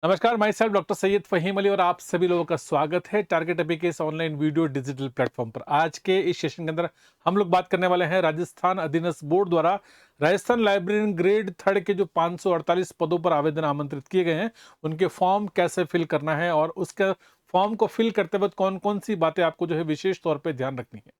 नमस्कार, myself doctor Syed Faheem Ali और आप सभी लोगों का स्वागत है टारगेट अभी के इस ऑनलाइन वीडियो डिजिटल प्लेटफॉर्म पर। आज के इस सेशन के अंदर हम लोग बात करने वाले हैं राजस्थान अधीनस्थ बोर्ड द्वारा राजस्थान लाइब्रेरियन ग्रेड थर्ड के जो 548 पदों पर आवेदन आमंत्रित किए गए हैं, उनके फॉर्म कैसे फिल करना है और उसका फॉर्म को फिल करते वक्त कौन कौन सी बातें आपको जो है विशेष तौर पर ध्यान रखनी है।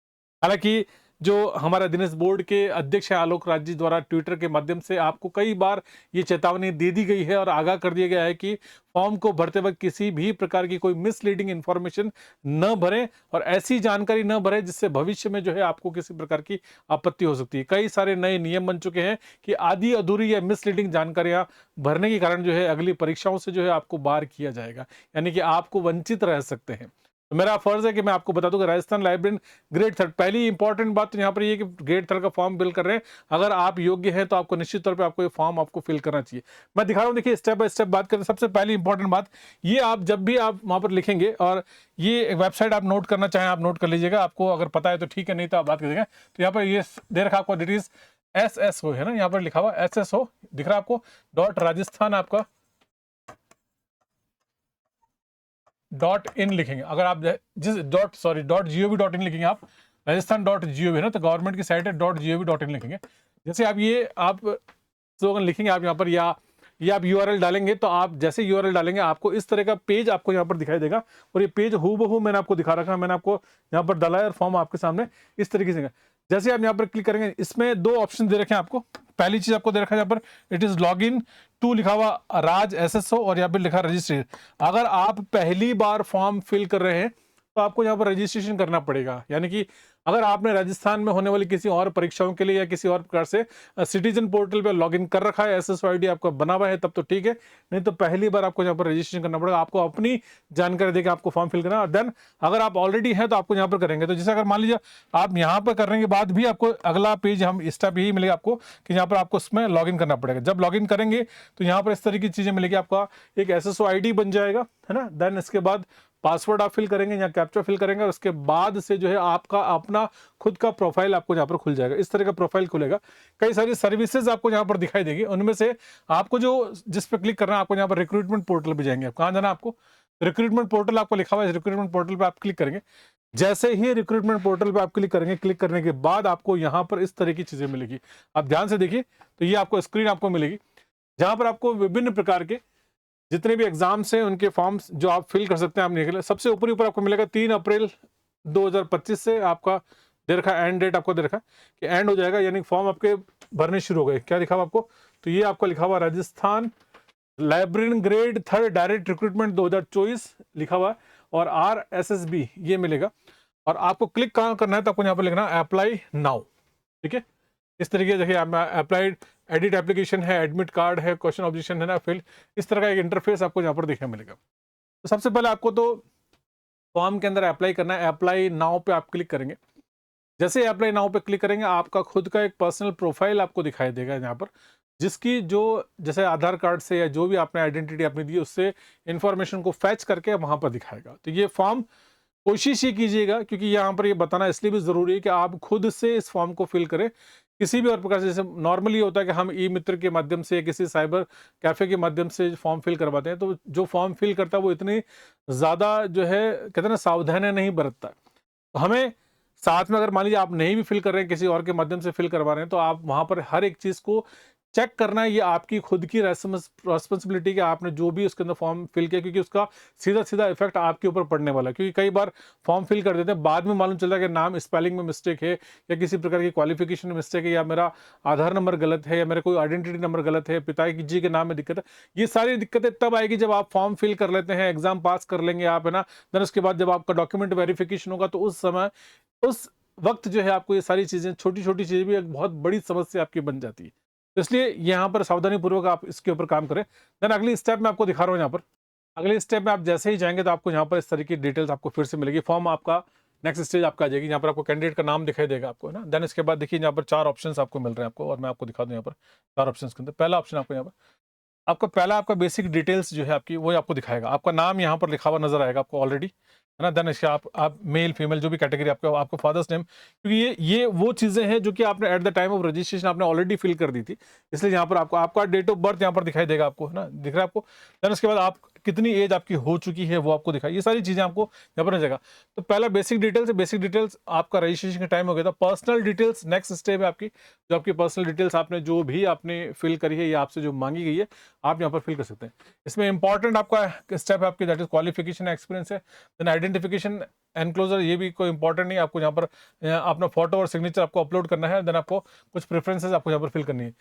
हालांकि जो हमारा अधीनस्थ बोर्ड के अध्यक्ष हैं आलोक राज जी द्वारा ट्विटर के माध्यम से आपको कई बार ये चेतावनी दे दी गई है और आगाह कर दिया गया है कि फॉर्म को भरते वक्त किसी भी प्रकार की कोई मिसलीडिंग इंफॉर्मेशन न भरें और ऐसी जानकारी न भरें जिससे भविष्य में जो है आपको किसी प्रकार की आपत्ति हो सकती है। कई सारे नए नियम बन चुके हैं कि आधी अधूरी या मिसलीडिंग जानकारियां भरने के कारण जो है अगली परीक्षाओं से जो है आपको बाहर किया जाएगा, यानी कि आपको वंचित रह सकते हैं। तो मेरा फर्ज है कि मैं आपको बता दूं कि राजस्थान लाइब्रेरियन ग्रेड थर्ड, पहली इंपॉर्टेंट बात तो यहाँ पर ये कि ग्रेड थर्ड का फॉर्म फिल कर रहे हैं, अगर आप योग्य हैं तो आपको निश्चित तौर पे आपको ये फॉर्म आपको फिल करना चाहिए। मैं दिखा रहा हूँ, देखिए स्टेप बाय स्टेप बात करें। सबसे पहली इंपॉर्टेंट बात ये, आप जब भी आप वहाँ पर लिखेंगे और ये वेबसाइट आप नोट करना चाहें आप नोट कर लीजिएगा, आपको अगर पता है तो ठीक है, नहीं तो आप बात करिएगा। तो यहाँ पर ये दे रखा आपको, दिट इज SSO है ना, यहाँ पर लिखा हुआ SSO दिख रहा है आपको, डॉट राजस्थान आपका .in लिखेंगे। अगर आप जिस .gov.in लिखेंगे, आप राजस्थान .gov है ना, तो गवर्नमेंट की साइट है .gov.in लिखेंगे। जैसे आप आप स्लोगन लिखेंगे आप यहाँ पर, या ये आप URL डालेंगे, तो आप जैसे URL डालेंगे आपको इस तरह का पेज आपको यहाँ पर दिखाई देगा और ये पेज हूबहू मैंने आपको दिखा रखा है, मैंने आपको यहाँ पर डाला है और फॉर्म आपके सामने इस तरीके से। जैसे आप यहाँ पर क्लिक करेंगे, इसमें दो ऑप्शन दे रखे हैं आपको। पहली चीज आपको दे रखा है यहाँ पर, it is log in to लिखा हुआ राज SSO और यहाँ पर लिखा रजिस्ट्रेशन। अगर आप पहली बार फॉर्म फिल कर रहे हैं तो आपको यहाँ पर रजिस्ट्रेशन करना पड़ेगा, यानी कि अगर आपने राजस्थान में होने वाली किसी और परीक्षाओं के लिए या किसी और प्रकार से सिटीजन पोर्टल पे लॉगिन कर रखा है, SSO ID आपका बना हुआ है, तब तो ठीक है, नहीं तो पहली बार आपको यहाँ पर रजिस्ट्रेशन करना पड़ेगा। आपको अपनी जानकारी देकर आपको फॉर्म फिल करना, और देन अगर आप ऑलरेडी हैं तो आपको यहाँ पर करेंगे। तो जैसे अगर मान लीजिए आप यहाँ पर करने के बाद भी आपको अगला पेज हम स्टेप यही मिलेगा आपको कि यहाँ पर आपको उसमें लॉगिन करना पड़ेगा। जब लॉगिन करेंगे तो यहाँ पर इस तरह की चीजें मिलेगी, आपका एक SSO ID बन जाएगा, है ना। देन इसके बाद पासवर्ड आप फिल करेंगे या कैप्चा फिल करेंगे और उसके बाद से जो है आपका अपना खुद का प्रोफाइल आपको यहाँ पर खुल जाएगा। इस तरह का प्रोफाइल खुलेगा। कई सारी सर्विसेज आपको यहाँ पर दिखाई देगी, उनमें से आपको जो जिस पर क्लिक करना है, आपको यहाँ पर रिक्रूटमेंट पोर्टल पे जाएंगे। आप कहाँ जाना है आपको, रिक्रूटमेंट पोर्टल आपको लिखा हुआ है, रिक्रूटमेंट पोर्टल पे आप क्लिक करेंगे। जैसे ही रिक्रूटमेंट पोर्टल पे आप क्लिक करेंगे, क्लिक करने के बाद आपको यहाँ पर इस तरह की चीजें मिलेगी। आप ध्यान से देखिए, तो ये आपको स्क्रीन आपको मिलेगी जहां पर आपको विभिन्न प्रकार के जितने भी एग्जाम्स हैं उनके फॉर्म्स जो आप फिल कर सकते हैं आप निकले। सबसे ऊपर आपको मिलेगा 3 अप्रैल 2025 से आपका दे रखा एंड डेट, आपको दे रखा कि एंड हो जाएगा, यानी फॉर्म आपके भरने शुरू हो गए। क्या लिखा हुआ आपको, तो ये आपको लिखा हुआ Rajasthan librarian grade third direct recruitment 2024 लिखा हुआ है और RSSB ये मिलेगा। और आपको क्लिक कहाँ करना है, तो आपको यहाँ पर लिखना अप्लाई नाउ, ठीक है। इस तरीके से देखिए, अप्लाइड एडिट एप्लीकेशन है, एडमिट कार्ड है, क्वेश्चन ऑब्जेक्शन है ना, फिल, इस तरह का एक इंटरफेस आपको यहाँ पर देखने मिलेगा। तो सबसे पहले आपको तो फॉर्म के अंदर अप्लाई करना है। अप्लाई नाउ पे आप क्लिक करेंगे। जैसे अप्लाई नाउ पे क्लिक करेंगे, आपका खुद का एक पर्सनल प्रोफाइल आपको दिखाई देगा यहाँ पर, जिसकी जो जैसे आधार कार्ड से या जो भी आपने आइडेंटिटी अपनी दी उससे इंफॉर्मेशन को फैच करके वहां पर दिखाएगा। तो ये फॉर्म कोशिश ये कीजिएगा, क्योंकि यहाँ पर ये बताना इसलिए भी जरूरी है कि आप खुद से इस फॉर्म को फिल करें। किसी भी और प्रकार से, जैसे नॉर्मली होता है कि हम ई मित्र के माध्यम से या किसी साइबर कैफे के माध्यम से फॉर्म फिल करवाते हैं, तो जो फॉर्म फिल करता है वो इतनी ज्यादा जो है कहते हैं ना सावधानियां नहीं बरतता। तो हमें साथ में, अगर मान लीजिए आप नहीं भी फिल कर रहे हैं, किसी और के माध्यम से फिल करवा रहे हैं, तो आप वहां पर हर एक चीज को चेक करना है। ये आपकी खुद की रेस्पॉन्सिबिलिटी कि आपने जो भी उसके अंदर फॉर्म फिल किया, क्योंकि उसका सीधा सीधा इफेक्ट आपके ऊपर पड़ने वाला है। क्योंकि कई बार फॉर्म फिल कर देते हैं, बाद में मालूम चलता है कि नाम स्पेलिंग में मिस्टेक है या किसी प्रकार की क्वालिफिकेशन में मिस्टेक है, या मेरा आधार नंबर गलत है, या मेरा कोई आइडेंटिटी नंबर गलत है, पिता जी के नाम में दिक्कत है। ये सारी दिक्कतें तब आएगी जब आप फॉर्म फिल कर लेते हैं, एग्जाम पास कर लेंगे आप, है ना। देन उसके बाद जब आपका डॉक्यूमेंट वेरिफिकेशन होगा, तो उस समय उस वक्त जो है आपको ये सारी चीजें, छोटी छोटी चीजें भी एक बहुत बड़ी समस्या आपकी बन जाती है। तो इसलिए यहाँ पर सावधानी पूर्वक आप इसके ऊपर काम करें। देन अगली स्टेप में आपको दिखा रहा हूँ यहाँ पर, अगले स्टेप में आप जैसे ही जाएंगे तो आपको यहाँ पर इस तरह की डिटेल्स आपको फिर से मिलेगी। फॉर्म आपका नेक्स्ट स्टेज आपका आ जाएगी, यहाँ पर आपको कैंडिडेट का नाम दिखाई देगा आपको, है ना। देन इसके बाद देखिए यहाँ पर 4 ऑप्शन आपको मिल रहे हैं आपको, और मैं आपको दिखा दूँ यहाँ पर 4 ऑप्शन के अंदर पहला ऑप्शन आपको यहाँ पर, आपका पहला आपका बेसिक डिटेल्स जो है आपकी वो आपको दिखाएगा। आपका नाम यहाँ पर लिखा हुआ नजर आएगा आपको ऑलरेडी, है ना। देन इसके आप मेल फीमेल जो भी कैटेगरी आपका फादर्स नेम, क्योंकि ये वो चीज़ें हैं जो कि आपने at the time of registration आपने ऑलरेडी फिल कर दी थी, इसलिए यहाँ पर आपको आपका डेट ऑफ बर्थ यहाँ पर दिखाई देगा आपको, है ना, दिख रहा है आपको। देन उसके बाद आप कितनी एज आपकी हो चुकी है वो आपको दिखाई, ये सारी चीज़ें आपको यहाँ पर मिल जाएगा। तो पहला बेसिक डिटेल्स है, बेसिक डिटेल्स आपका रजिस्ट्रेशन का टाइम हो गया था। पर्सनल डिटेल्स नेक्स्ट स्टेप है आपकी, जो आपकी पर्सनल डिटेल्स आपने जो भी आपने फिल करी है या आपसे जो मांगी गई है आप यहाँ पर फिल कर सकते हैं। इसमें इंपॉर्टेंट आपका स्टेप है आपकी, दैट इज क्वालिफिकेशन एक्सपीरियंस है। देन आइडेंटिफिकेशन एनक्लोजर, ये भी कोई इंपॉर्टेंट नहीं, आपको यहाँ पर अपना फोटो और सिग्नेचर आपको अपलोड करना है। देन आपको कुछ प्रेफरेंसेस आपको यहाँ पर फिल करनी है।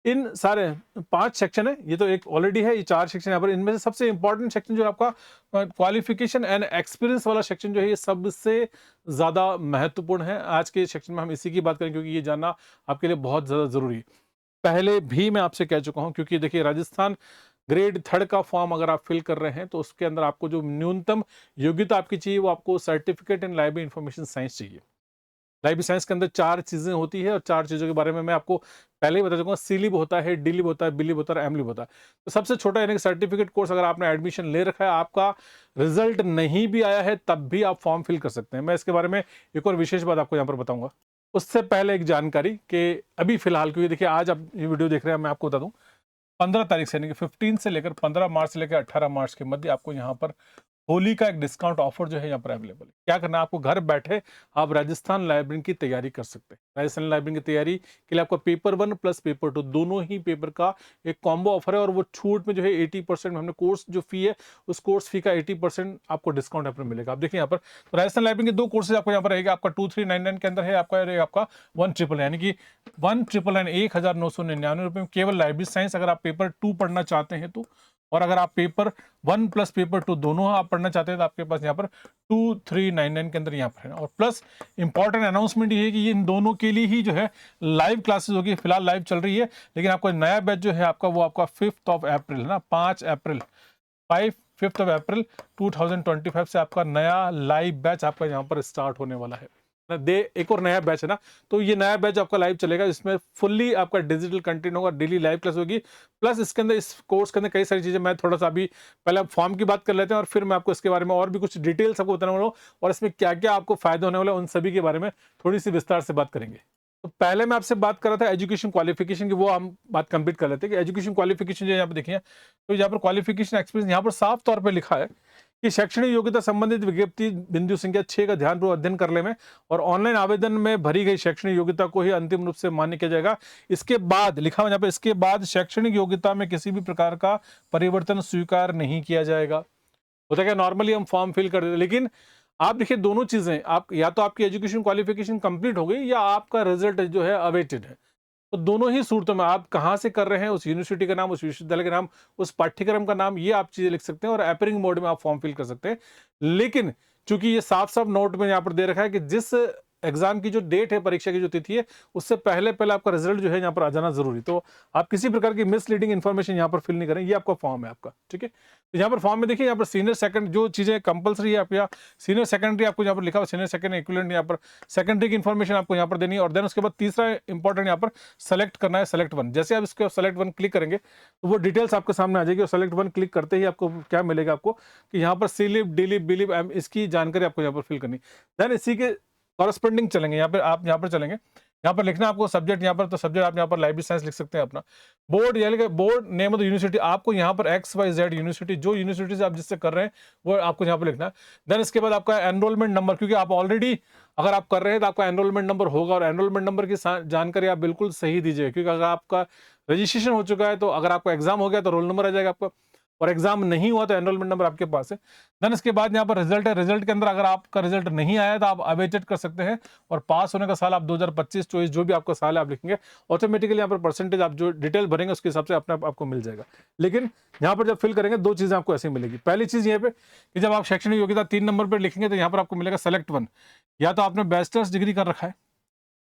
इन सारे 5 सेक्शन है, ये तो एक ऑलरेडी है, ये 4 सेक्शन यहाँ पर। इनमें से सबसे इंपॉर्टेंट सेक्शन जो है आपका क्वालिफिकेशन एंड एक्सपीरियंस वाला सेक्शन जो है, ये सबसे ज़्यादा महत्वपूर्ण है। आज के सेक्शन में हम इसी की बात करें, क्योंकि ये जानना आपके लिए बहुत ज़्यादा ज़रूरी है। पहले भी मैं आपसे कह चुका हूँ, क्योंकि देखिए राजस्थान ग्रेड 3 का फॉर्म अगर आप फिल कर रहे हैं तो उसके अंदर आपको जो न्यूनतम योग्यता आपकी चाहिए वो आपको certificate in library information science चाहिए। लाइब्रेरी साइंस के अंदर 4 चीज़ें होती है और 4 चीज़ों के बारे में मैं आपको पहले ही बता चुका हूँ। सी-लिब होता है, डी-लिब होता है, बी-लिब होता है, एम-लिब होता है। तो सबसे छोटा यानी कि सर्टिफिकेट कोर्स अगर आपने एडमिशन ले रखा है, आपका रिजल्ट नहीं भी आया है तब भी आप फॉर्म फिल कर सकते हैं। मैं इसके बारे में एक और विशेष बात आपको यहाँ पर बताऊंगा। उससे पहले एक जानकारी कि अभी फिलहाल, क्योंकि देखिए आज आप ये वीडियो देख रहे हैं, मैं आपको बता दूं 15 तारीख से यानी कि 15 से लेकर 15 मार्च से लेकर 18 मार्च के मध्य आपको यहाँ पर होली का एक डिस्काउंट ऑफर जो है यहाँ पर अवेलेबल है। क्या करना है आपको, घर बैठे आप राजस्थान लाइब्रेरी की तैयारी कर सकते हैं। राजस्थान लाइब्रेरी की तैयारी के लिए आपको पेपर 1 प्लस पेपर 2 दोनों ही पेपर का एक कॉम्बो ऑफर है, और वो छूट में जो है 80% में हमने कोर्स जो फी है उस कोर्स फी का 80% आपको डिस्काउंट यहाँ पर मिलेगा। आप देखिए यहाँ पर तो राजस्थान लाइब्रेरी के 2 कोर्सेज आपको यहाँ पर रहेगा। आपका 2399 के अंदर है, आपका रहेगा आपका 1999 यानी कि 1999 1999 रुपये में केवल लाइब्रेरी साइंस अगर आप पेपर 2 पढ़ना चाहते हैं तो, और अगर आप पेपर 1 प्लस पेपर 2 दोनों आप पढ़ना चाहते हैं तो आपके पास यहाँ पर 2399 के अंदर यहाँ पर है। और प्लस इंपॉर्टेंट अनाउंसमेंट ये है कि ये इन दोनों के लिए ही जो है लाइव क्लासेस होगी। फिलहाल लाइव चल रही है, लेकिन आपको नया बैच जो है आपका वो आपका 5 अप्रैल है ना, 5 अप्रैल 5 अप्रैल 2025 से आपका नया लाइव बैच आपका यहाँ पर स्टार्ट होने वाला है। एक और नया बैच है ना, तो ये नया बैच आपका लाइव चलेगा, इसमें फुल्ली आपका डिजिटल कंटेंट होगा, डेली लाइव क्लास होगी। प्लस इसके अंदर, इस कोर्स के अंदर कई सारी चीजें, मैं थोड़ा सा अभी पहले फॉर्म की बात कर लेते हैं और फिर मैं आपको इसके बारे में और भी कुछ डिटेल्स आपको बताने वाला हूँ, और इसमें क्या क्या आपको फायदे होने वाले उन सभी के बारे में थोड़ी सी विस्तार से बात करेंगे। तो पहले मैं आपसे बात कर रहा था एजुकेशन क्वालिफिकेशन की, वो हम बात कंप्लीट कर लेते हैं कि एजुकेशन क्वालिफिकेशन जो यहाँ पे देखिए, तो यहाँ पर क्वालिफिकेशन एक्सपीरियंस यहाँ पर साफ तौर पर लिखा है कि शैक्षणिक योग्यता संबंधित विज्ञप्ति बिंदु संख्या 6 का ध्यानपूर्वक अध्ययन कर ले में और ऑनलाइन आवेदन में भरी गई शैक्षणिक योग्यता को ही अंतिम रूप से मान्य किया जाएगा। इसके बाद लिखा हुआ यहाँ पे, इसके बाद शैक्षणिक योग्यता में किसी भी प्रकार का परिवर्तन स्वीकार नहीं किया जाएगा। होता है क्या, नॉर्मली हम फॉर्म फिल कर देते हैं, लेकिन आप देखिए दोनों चीजें, आप या तो आपकी एजुकेशन क्वालिफिकेशन कंप्लीट हो गई या आपका रिजल्ट जो है अवेटेड है। तो दोनों ही सूरतों में आप कहाँ से कर रहे हैं, उस यूनिवर्सिटी का नाम, उस विश्वविद्यालय का नाम, उस पाठ्यक्रम का नाम, ये आप चीजें लिख सकते हैं और एपरिंग मोड में आप फॉर्म फिल कर सकते हैं। लेकिन चूंकि ये साफ साफ नोट में यहाँ पर दे रखा है कि जिस एग्जाम की जो डेट है, परीक्षा की जो तिथि है, उससे पहले पहले आपका रिजल्ट जो है यहाँ पर आ जाना जरूरी। तो आप किसी प्रकार की मिसलीडिंग इन्फॉर्मेशन यहाँ पर फिल नहीं करें, ये आपका फॉर्म है आपका, ठीक है। तो यहाँ पर फॉर्म में देखिए, यहाँ पर सीनियर सेकंड जो चीजें कंपलसरी है, आप यहाँ सीनियर सेकेंडरी आपको यहाँ पर लिखा हुआ, सीनियर सेकेंडरी इक्विवेलेंट यहाँ पर सेकेंडरी की इन्फॉर्मेशन आपको यहाँ पर देनी है। और देन उसके बाद तीसरा इंपॉर्टेंट यहाँ पर सेलेक्ट करना है, सेलेक्ट 1। जैसे आप इसके सेलेक्ट 1 क्लिक करेंगे तो वो डिटेल्स आपके सामने आ जाएगी, और सेलेक्ट 1 क्लिक करते ही आपको क्या मिलेगा, आपको कि यहाँ पर सी-लिब, डी-लिब, बी-लिब, इसकी जानकारी आपको यहाँ पर फिल करनी। देन इसी के कॉरेस्पॉन्डिंग चलेंगे, यहाँ पे आप यहाँ पर चलेंगे, यहाँ पर लिखना आपको सब्जेक्ट, यहाँ पर तो सब्जेक्ट आप यहाँ पर लाइब्रेरी साइंस लिख सकते हैं अपना। बोर्ड यानी कि board name of the university, आपको यहाँ पर XYZ यूनिवर्सिटी, जो यूनिवर्सिटी से आप जिससे कर रहे हैं वो आपको यहाँ पर लिखना है। देन इसके बाद आपका एनरोलमेंट नंबर, क्योंकि आप ऑलरेडी अगर आप कर रहे हैं तो आपका एनरोलमेंट नंबर होगा, और एनरोलमेंट नंबर की जानकारी आप बिल्कुल सही दीजिए, क्योंकि अगर आपका रजिस्ट्रेशन हो चुका है तो अगर आपका एग्जाम हो गया तो रोल नंबर आ जाएगा आपका, और एग्जाम नहीं हुआ तो एनरोलमेंट नंबर आपके पास है। देन इसके बाद यहाँ पर रिजल्ट है, रिजल्ट के अंदर अगर आपका रिजल्ट नहीं आया तो आप अवेटेड कर सकते हैं, और पास होने का साल आप 2025-24 जो भी आपका साल है आप लिखेंगे, ऑटोमेटिकली यहाँ पर परसेंटेज आप जो डिटेल भरेंगे उसके हिसाब से अपने आप आपको मिल जाएगा। लेकिन यहाँ पर जब फिल करेंगे 2 चीजें आपको ऐसे मिलेगी। पहली चीज ये पे कि जब आप शैक्षणिक योग्यता 3 नंबर पर लिखेंगे तो यहाँ पर आपको मिलेगा सेलेक्ट 1, या तो आपने बैचलर्स डिग्री कर रखा है,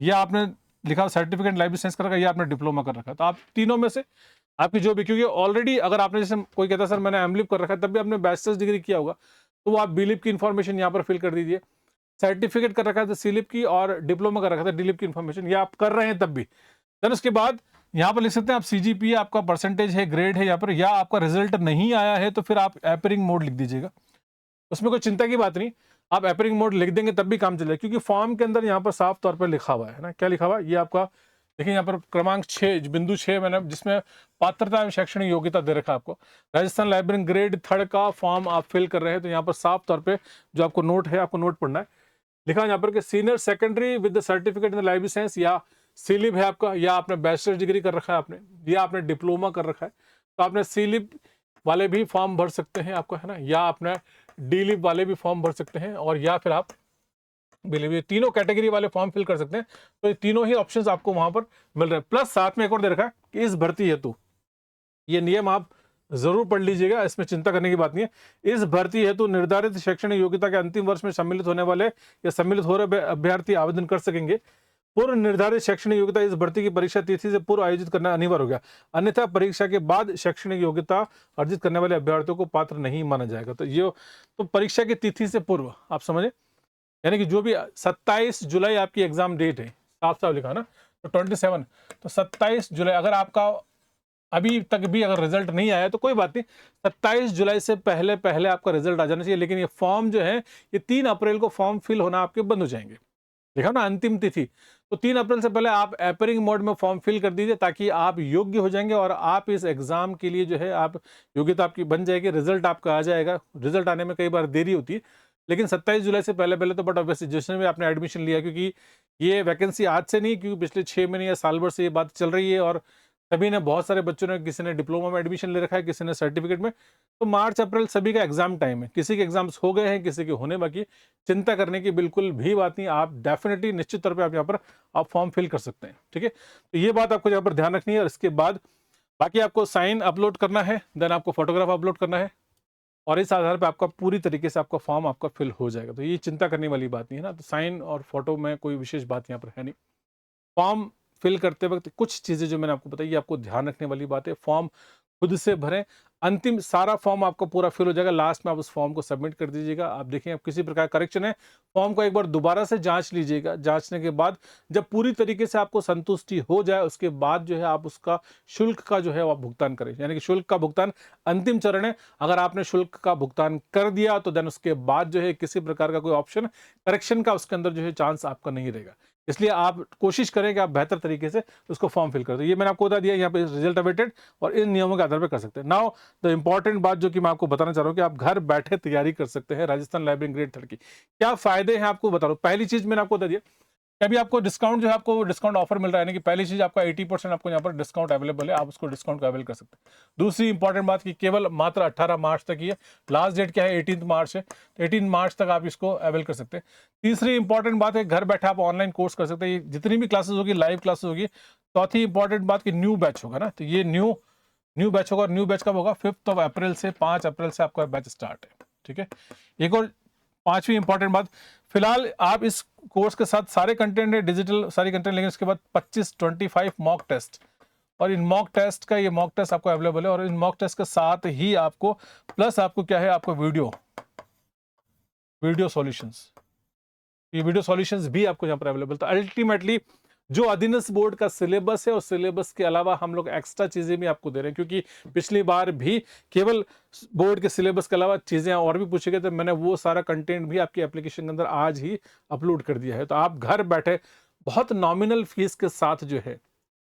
या आपने लिखा सर्टिफिकेट लाइब्रेरी साइंस कर रखा है, या आपने डिप्लोमा कर रखा है। तो आप तीनों में से आपकी जो भी, क्योंकि ऑलरेडी अगर आपने जैसे कोई कहता है सर मैंने एम-लिब कर रखा है, तब भी आपने बैचलर्स डिग्री किया होगा, तो वो आप बी-लिब की इन्फॉर्मेशन यहाँ पर फिल कर दीजिए। सर्टिफिकेट कर रखा है तो सी-लिब की, और डिप्लोमा कर रखा था डी-लिब की इन्फॉर्मेशन, ये आप कर रहे हैं तब भी। देन उसके बाद यहाँ पर लिख सकते हैं आप CGPA, आपका परसेंटेज है, ग्रेड है यहाँ पर, या आपका रिजल्ट नहीं आया है तो फिर आप एपरिंग मोड लिख दीजिएगा। उसमें कोई चिंता की बात नहीं, आप एपरिंग मोड लिख देंगे तब भी काम चलेगा, क्योंकि फॉर्म के अंदर यहाँ पर साफ तौर पर लिखा हुआ है ना, क्या लिखा हुआ है, ये आपका देखिए यहाँ पर क्रमांक 6 बिंदु 6 मैंने जिसमें पात्रता एवं शैक्षणिक योग्यता दे रखा है आपको, राजस्थान लाइब्रेरी ग्रेड 3 का फॉर्म आप फिल कर रहे हैं, तो यहाँ पर साफ तौर पे जो आपको नोट है, आपको नोट पढ़ना है, लिखा है यहाँ पर कि senior secondary with the certificate in the library science, या सीलिप है आपका, या आपने बैचलर डिग्री कर रखा है आपने, या आपने डिप्लोमा कर रखा है, तो आपने सीलिप वाले भी फॉर्म भर सकते हैं आपका, है ना, या आपने डी लिप वाले भी फॉर्म भर सकते हैं, और या फिर आप बिलीव ये तीनों कैटेगरी वाले फॉर्म फिल कर सकते हैं। तो ये तीनों ही ऑप्शंस आपको वहां पर मिल रहे हैं। प्लस साथ में एक और दे रखा है कि इस भर्ती हेतु, ये नियम आप जरूर पढ़ लीजिएगा, इसमें चिंता करने की बात नहीं है। इस भर्ती हेतु निर्धारित शैक्षणिक योग्यता के अंतिम वर्ष में सम्मिलित होने वाले या सम्मिलित हो रहे अभ्यर्थी आवेदन कर सकेंगे। पूर्व निर्धारित शैक्षणिक योग्यता इस भर्ती की परीक्षा तिथि से पूर्व आयोजित करना अनिवार्य हो गया, अन्यथा परीक्षा के बाद शैक्षणिक योग्यता अर्जित करने वाले अभ्यर्थियों को पात्र नहीं माना जाएगा। तो ये तो परीक्षा की तिथि से पूर्व आप समझे, यानी कि जो भी 27 जुलाई आपकी एग्जाम डेट है, साफ साफ लिखा ना, तो 27, तो 27 जुलाई, अगर आपका अभी तक भी अगर रिजल्ट नहीं आया तो कोई बात नहीं, 27 जुलाई से पहले पहले आपका रिजल्ट आ जाना चाहिए। लेकिन ये फॉर्म जो है, ये 3 अप्रैल को फॉर्म फिल होना आपके बंद हो जाएंगे, देखा ना अंतिम तिथि, तो 3 अप्रैल से पहले आप एपरिंग मोड में फॉर्म फिल कर दीजिए, ताकि आप योग्य हो जाएंगे और आप इस एग्जाम के लिए जो है आप योग्यता आपकी बन जाएगी, रिजल्ट आपका आ जाएगा। रिजल्ट आने में कई बार देरी होती है, लेकिन 27 जुलाई से पहले पहले तो बट ऑब्वियसली जिसने भी आपने एडमिशन लिया, क्योंकि ये वैकेंसी आज से नहीं, क्योंकि पिछले 6 महीने या साल भर से ये बात चल रही है, और सभी ने, बहुत सारे बच्चों ने, किसी ने डिप्लोमा में एडमिशन ले रखा है, किसी ने सर्टिफिकेट में, तो मार्च अप्रैल सभी का एग्जाम टाइम है, किसी के एग्जाम्स हो गए हैं, किसी के होने बाकी। चिंता करने की बिल्कुल भी बात नहीं, आप डेफिनेटली निश्चित तौर पे आप यहाँ पर आप फॉर्म फिल कर सकते हैं, ठीक है। तो ये बात आपको यहाँ पर ध्यान रखनी है। और इसके बाद बाकी आपको साइन अपलोड करना है, देन आपको फोटोग्राफ अपलोड करना है, और इस आधार पर आपका पूरी तरीके से आपका फॉर्म आपका फिल हो जाएगा। तो ये चिंता करने वाली बात नहीं है ना, तो साइन और फोटो में कोई विशेष बात यहाँ पर है नहीं। फॉर्म फिल करते वक्त कुछ चीजें जो मैंने आपको बताई, ये आपको ध्यान रखने वाली बात है। फॉर्म खुद से भरें, अंतिम सारा फॉर्म आपका पूरा फिल हो जाएगा, लास्ट में आप उस फॉर्म को सबमिट कर दीजिएगा। आप देखें आप किसी प्रकार करेक्शन है, फॉर्म को एक बार दोबारा से जांच लीजिएगा। जांचने के बाद जब पूरी तरीके से आपको संतुष्टि हो जाए, उसके बाद जो है आप उसका शुल्क का जो है वो आप भुगतान करें, यानी कि शुल्क का भुगतान अंतिम चरण है। अगर आपने शुल्क का भुगतान कर दिया तो देन उसके बाद जो है किसी प्रकार का कोई ऑप्शन करेक्शन का उसके अंदर जो है चांस आपका नहीं रहेगा। इसलिए आप कोशिश करें कि आप बेहतर तरीके से उसको फॉर्म फिल करें। तो ये मैंने आपको बता दिया, यहाँ पे रिजल्ट अवेटेड, और इन नियमों के आधार पर कर सकते हैं। नाउ द इंपॉर्टेंट बात जो कि मैं आपको बताना चाह रहा हूँ कि आप घर बैठे तैयारी कर सकते हैं राजस्थान लाइब्रेरी ग्रेड 3 की। क्या फायदे हैं आपको बता रहा हूँ। पहली चीज मैंने आपको बता दिया, अभी आपको डिस्काउंट जो है, आपको डिस्काउंट ऑफर मिल रहा है, यानी कि पहली चीज आपका 80% आपको यहाँ पर डिस्काउंट अवेलेबल है, आप उसको डिस्काउंट को अवेल कर सकते हैं। दूसरी इंपॉर्टेंट बात कि केवल मात्र 18 मार्च तक ही है, लास्ट डेट क्या है 18 मार्च है, तो 18 मार्च तक आप इसको अवेल कर सकते हैं। तीसरी इंपॉर्टेंट बात है, घर बैठे आप ऑनलाइन कोर्स कर सकते हैं, जितनी भी क्लासेस होगी लाइव क्लासेस होगी। चौथी इंपॉर्टेंट बात कि न्यू बैच होगा ना, तो ये न्यू बैच होगा। न्यू बैच कब होगा, 5 अप्रैल से 5 अप्रैल से आपका बैच स्टार्ट है, ठीक है। एक और पांचवी इंपॉर्टेंट बात, फिलहाल आप इस कोर्स के साथ सारे कंटेंट है डिजिटल, सारी कंटेंट, लेकिन उसके बाद 25 मॉक टेस्ट, और इन मॉक टेस्ट का ये मॉक टेस्ट आपको अवेलेबल है, और इन मॉक टेस्ट के साथ ही आपको प्लस आपको क्या है, आपको वीडियो सॉल्यूशंस, ये वीडियो सॉल्यूशंस भी आपको यहाँ पर अवेलेबल। तो अल्टीमेटली जो अधीनस्थ बोर्ड का सिलेबस है, और सिलेबस के अलावा हम लोग एक्स्ट्रा चीजें भी आपको दे रहे हैं, क्योंकि पिछली बार भी केवल बोर्ड के सिलेबस के अलावा चीजें और भी पूछे गए थे, मैंने वो सारा कंटेंट भी आपकी एप्लीकेशन के अंदर आज ही अपलोड कर दिया है। तो आप घर बैठे बहुत नॉमिनल फीस के साथ जो है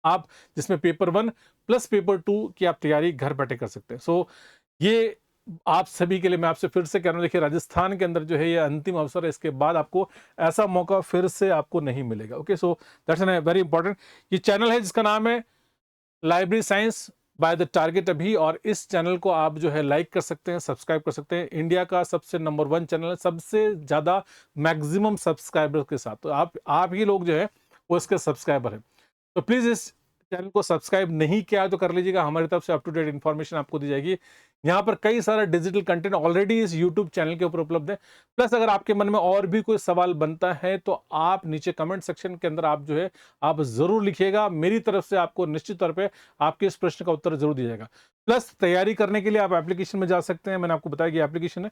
आप, जिसमें पेपर 1 प्लस पेपर 2 की आप तैयारी घर बैठे कर सकते हैं। सो ये आप सभी के लिए मैं आपसे फिर से कह रहा हूं, देखिए राजस्थान के अंदर जो है ये अंतिम अवसर है, इसके बाद आपको ऐसा मौका फिर से आपको नहीं मिलेगा। Okay, so that's very important. ये चैनल है जिसका नाम है library science by the target अभी, और इस चैनल को आप जो है लाइक कर सकते हैं, सब्सक्राइब कर सकते हैं। इंडिया का सबसे नंबर 1 चैनल है, सबसे ज्यादा मैक्सिमम सब्सक्राइबर के साथ, तो आप ही लोग जो है वो इसके सब्सक्राइबर है। तो प्लीज इस चैनल को सब्सक्राइब नहीं किया तो कर लीजिएगा, हमारी तरफ से अप टू डेट इन्फॉर्मेशन आपको दी जाएगी। यहाँ पर कई सारा डिजिटल कंटेंट ऑलरेडी इस यूट्यूब चैनल के ऊपर उपलब्ध है। प्लस अगर आपके मन में और भी कोई सवाल बनता है तो आप नीचे कमेंट सेक्शन के अंदर आप जो है आप जरूर लिखिएगा, मेरी तरफ से आपको निश्चित तौर पे आपके इस प्रश्न का उत्तर जरूर दिया जाएगा। प्लस तैयारी करने के लिए आप एप्लीकेशन में जा सकते हैं, मैंने आपको बताया कि एप्लीकेशन है,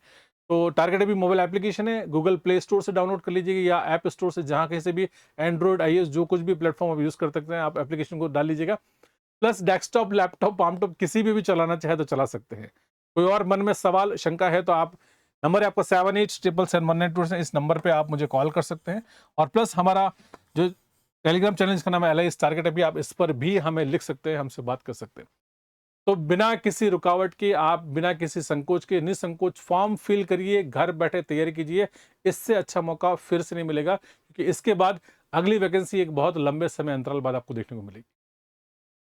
तो टारगेट अभी मोबाइल एप्लीकेशन है, गूगल प्ले स्टोर से डाउनलोड कर लीजिएगा, या ऐप स्टोर से, जहां कहीं से भी एंड्रॉइड iOS जो कुछ भी प्लेटफॉर्म आप यूज कर सकते हैं, आप एप्लीकेशन को डाल लीजिएगा। प्लस डेस्कटॉप, लैपटॉप, पामटॉप किसी भी चलाना चाहे तो चला सकते हैं। कोई और मन में सवाल शंका है तो आप नंबर है आपका 78777192, इस नंबर पे आप मुझे कॉल कर सकते हैं। और प्लस हमारा जो टेलीग्राम चैनल जिसका नाम है LIS टारगेट, अभी आप इस पर भी हमें लिख सकते हैं, हमसे बात कर सकते हैं। तो बिना किसी रुकावट के, आप बिना किसी संकोच के निसंकोच फॉर्म फिल करिए, घर बैठे तैयारी कीजिए। इससे अच्छा मौका फिर से नहीं मिलेगा, क्योंकि इसके बाद अगली वैकेंसी एक बहुत लंबे समय अंतराल बाद आपको देखने को मिलेगी।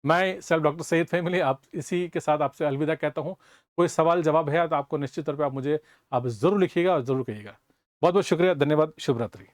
मैं सेल्फ डॉक्टर सईद फैमिली आप इसी के साथ आपसे अलविदा कहता हूं। कोई सवाल जवाब है तो आपको निश्चित तौर पे आप मुझे आप जरूर लिखिएगा और जरूर कहिएगा। बहुत बहुत शुक्रिया, धन्यवाद, शुभ रात्रि।